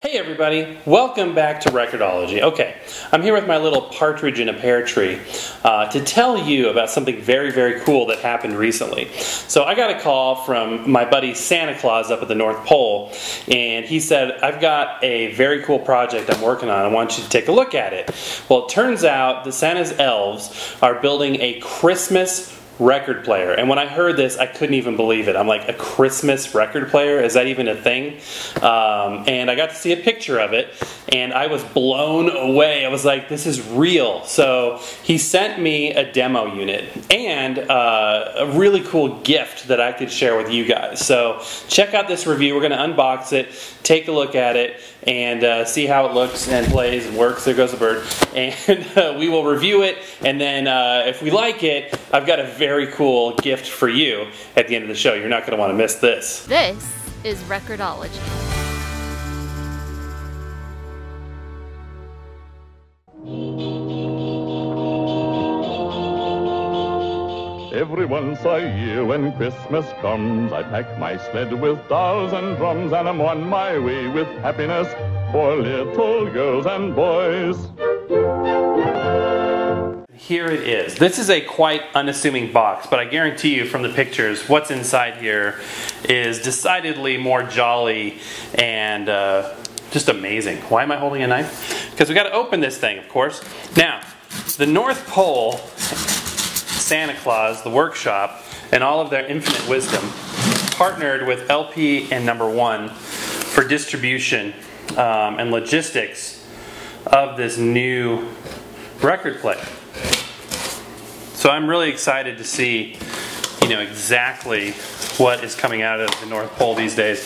Hey everybody, welcome back to Record-ology. Okay, I'm here with my little partridge in a pear tree to tell you about something very, very cool that happened recently. So I got a call from my buddy Santa Claus up at the North Pole, and he said, I've got a very cool project I'm working on. I want you to take a look at it. Well, it turns out the Santa's elves are building a Christmas record player, and when I heard this I couldn't even believe it. I'm like, a Christmas record player? Is that even a thing? And I got to see a picture of it and I was blown away. I was like, this is real. So he sent me a demo unit and a really cool gift that I could share with you guys. So check out this review. We're going to unbox it, take a look at it, and see how it looks and plays and works. There goes the bird. And we will review it, and then if we like it, I've got a very cool gift for you at the end of the show. You're not going to want to miss this. This is Record-ology. Every once a year when Christmas comes, I pack my sled with dolls and drums, and I'm on my way with happiness for little girls and boys. Here it is. This is a quite unassuming box, but I guarantee you from the pictures, what's inside here is decidedly more jolly and just amazing. Why am I holding a knife? Because we got to open this thing, of course. Now, the North Pole, Santa Claus, the workshop, and all of their infinite wisdom partnered with LP and Number One for distribution and logistics of this new record player. So I'm really excited to see, exactly what is coming out of the North Pole these days.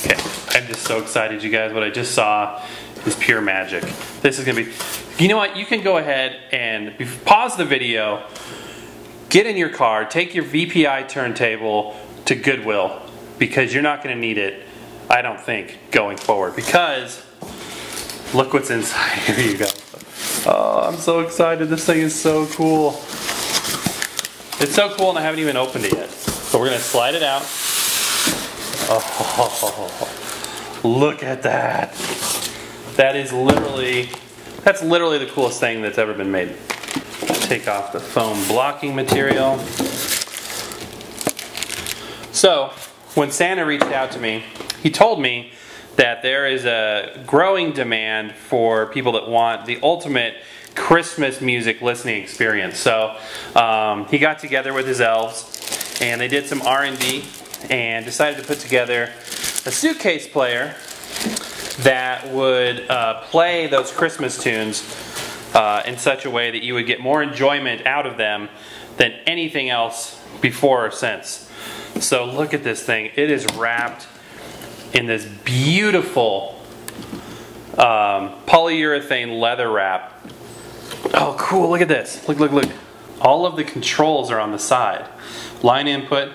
Okay, I'm just so excited, you guys. What I just saw is pure magic. This is gonna be, you know what? You can go ahead and pause the video, get in your car, take your VPI turntable to Goodwill, because you're not gonna need it, I don't think, going forward. Because look what's inside. Here you go. Oh, I'm so excited. This thing is so cool. It's so cool, and I haven't even opened it yet. So we're gonna slide it out. Oh, look at that. That's literally the coolest thing that's ever been made. Take off the foam blocking material. So, when Santa reached out to me, he told me that there is a growing demand for people that want the ultimate Christmas music listening experience. So he got together with his elves and they did some R&D and decided to put together a suitcase player that would play those Christmas tunes in such a way that you would get more enjoyment out of them than anything else before or since. So look at this thing. It is wrapped in this beautiful polyurethane leather wrap. Oh, cool, look at this. Look, look, look. All of the controls are on the side. Line input,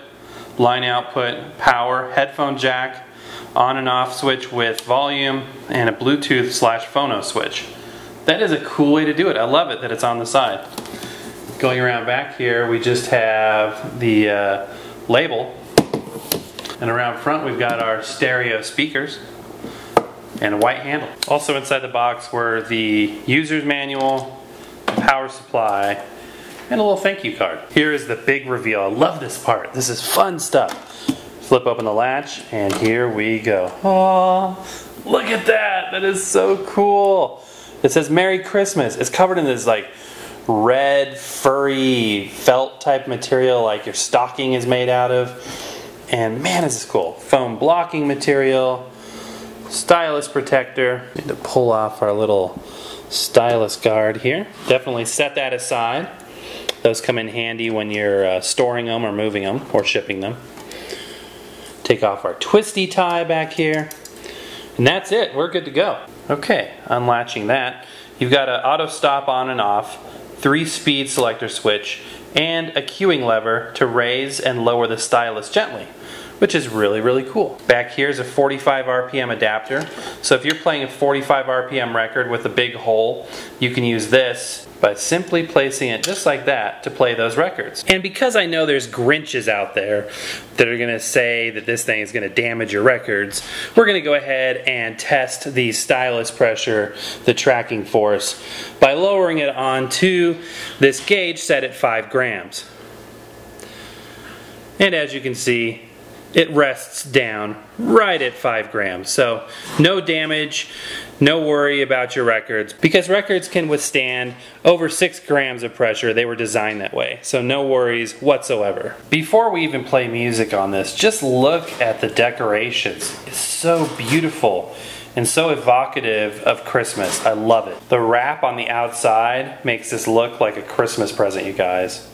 line output, power, headphone jack, on and off switch with volume, and a Bluetooth/phono switch. That is a cool way to do it. I love it that it's on the side. Going around back here, we just have the label. And around front, we've got our stereo speakers and a white handle. Also inside the box were the user's manual, power supply, and a little thank you card. Here is the big reveal. I love this part. This is fun stuff. Flip open the latch, and here we go. Oh, look at that. That is so cool. It says Merry Christmas. It's covered in this like red, furry, felt type material like your stocking is made out of. And man, is this cool. Foam blocking material, stylus protector. Need to pull off our little stylus guard here. Definitely set that aside. Those come in handy when you're storing them or moving them or shipping them. Take off our twisty tie back here. And that's it. We're good to go. Okay, unlatching that. You've got an auto stop on and off, 3-speed selector switch, and a cueing lever to raise and lower the stylus gently. which is really, really cool. Back here is a 45 RPM adapter. So if you're playing a 45 RPM record with a big hole, you can use this by simply placing it just like that to play those records. And because I know there's Grinches out there that are gonna say that this thing is gonna damage your records, we're gonna go ahead and test the stylus pressure, the tracking force, by lowering it onto this gauge set at 5 grams. And as you can see, it rests down right at 5 grams. So no damage, no worry about your records, because records can withstand over 6 grams of pressure. They were designed that way, so no worries whatsoever. Before we even play music on this, just look at the decorations. It's so beautiful and so evocative of Christmas. I love it. The wrap on the outside makes this look like a Christmas present, you guys.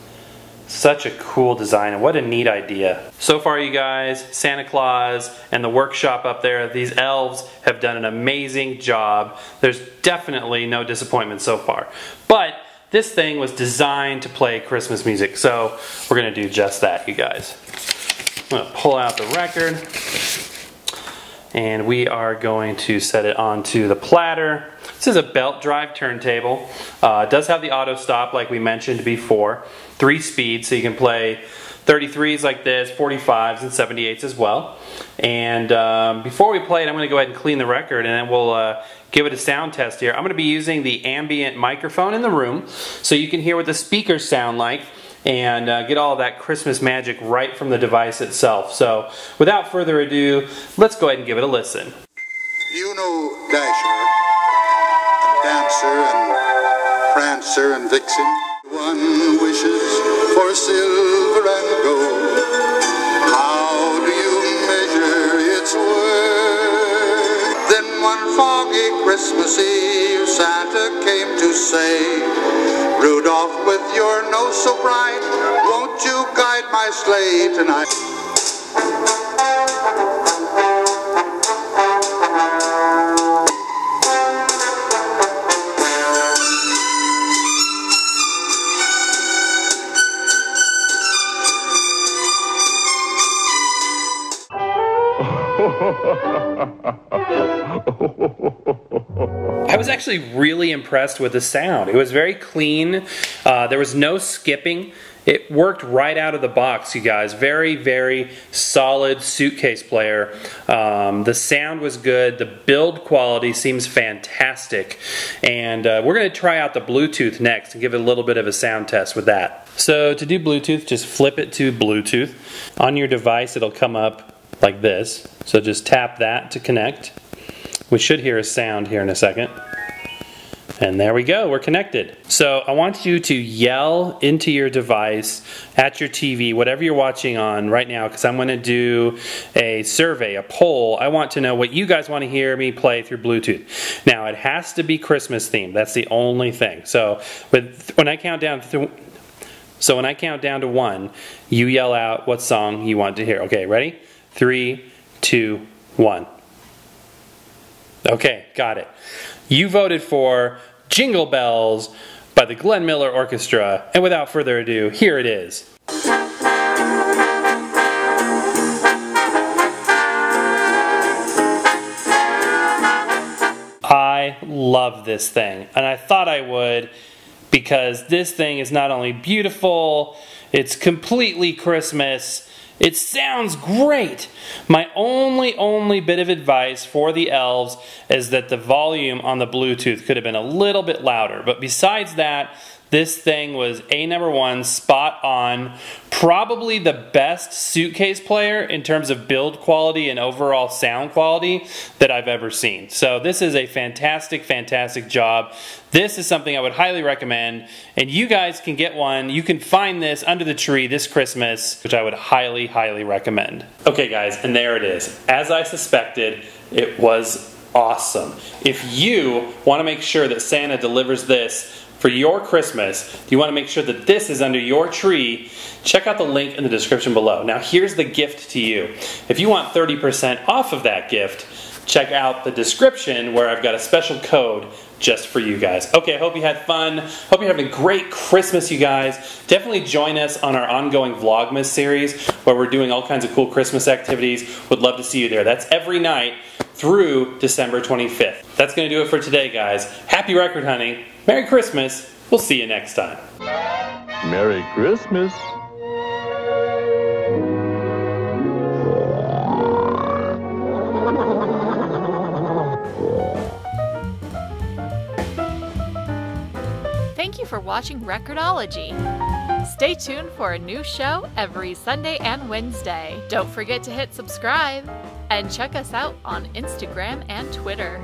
Such a cool design, and what a neat idea. So far, you guys, Santa Claus and the workshop up there, these elves have done an amazing job. There's definitely no disappointment so far. But this thing was designed to play Christmas music, so we're gonna do just that, you guys. I'm gonna pull out the record, and we are going to set it onto the platter. This is a belt drive turntable. It does have the auto stop like we mentioned before. 3 speeds, so you can play 33s like this, 45s and 78s as well. And before we play it, I'm going to go ahead and clean the record, and then we'll give it a sound test here. I'm going to be using the ambient microphone in the room so you can hear what the speakers sound like and get all of that Christmas magic right from the device itself. So without further ado, let's go ahead and give it a listen. You know Dasher, and Dancer, and Prancer, and Vixen. One wishes for silver and gold. How do you measure its worth? Then one foggy Christmas Eve, Santa came to say, Rudolph, with your nose so bright, won't you guide my sleigh tonight? I was actually really impressed with the sound. It was very clean. There was no skipping. It worked right out of the box, you guys. Very, very solid suitcase player. The sound was good. The build quality seems fantastic. And we're going to try out the Bluetooth next and give it a little bit of a sound test with that. So to do Bluetooth, just flip it to Bluetooth. On your device, it'll come up like this. So just tap that to connect. We should hear a sound here in a second. And there we go, we're connected. So I want you to yell into your device, at your TV, whatever you're watching on right now, because I'm going to do a survey, a poll. I want to know what you guys want to hear me play through Bluetooth. Now it has to be Christmas themed. That's the only thing. So when I count down to 1, you yell out what song you want to hear. Okay, ready? 3, 2, 1. Okay, got it. You voted for Jingle Bells by the Glenn Miller Orchestra, and without further ado, here it is. I love this thing, and I thought I would, because this thing is not only beautiful, it's completely Christmas. It sounds great. My only bit of advice for the elves is that the volume on the Bluetooth could have been a little bit louder. But besides that, this thing was #1, spot on. Probably the best suitcase player in terms of build quality and overall sound quality that I've ever seen. So this is a fantastic, fantastic job. This is something I would highly recommend, and you guys can get one. You can find this under the tree this Christmas, which I would highly, highly recommend. Okay guys, and there it is. As I suspected, it was awesome. If you want to make sure that Santa delivers this for your Christmas, you want to make sure that this is under your tree, check out the link in the description below. Now here's the gift to you. If you want 30% off of that gift, check out the description where I've got a special code just for you guys. Okay, I hope you had fun. Hope you're having a great Christmas, you guys. Definitely join us on our ongoing Vlogmas series where we're doing all kinds of cool Christmas activities. Would love to see you there. That's every night through December 25th. That's going to do it for today, guys. Happy record hunting. Merry Christmas. We'll see you next time. Merry Christmas. Thank you for watching Record-ology. Stay tuned for a new show every Sunday and Wednesday. Don't forget to hit subscribe and check us out on Instagram and Twitter.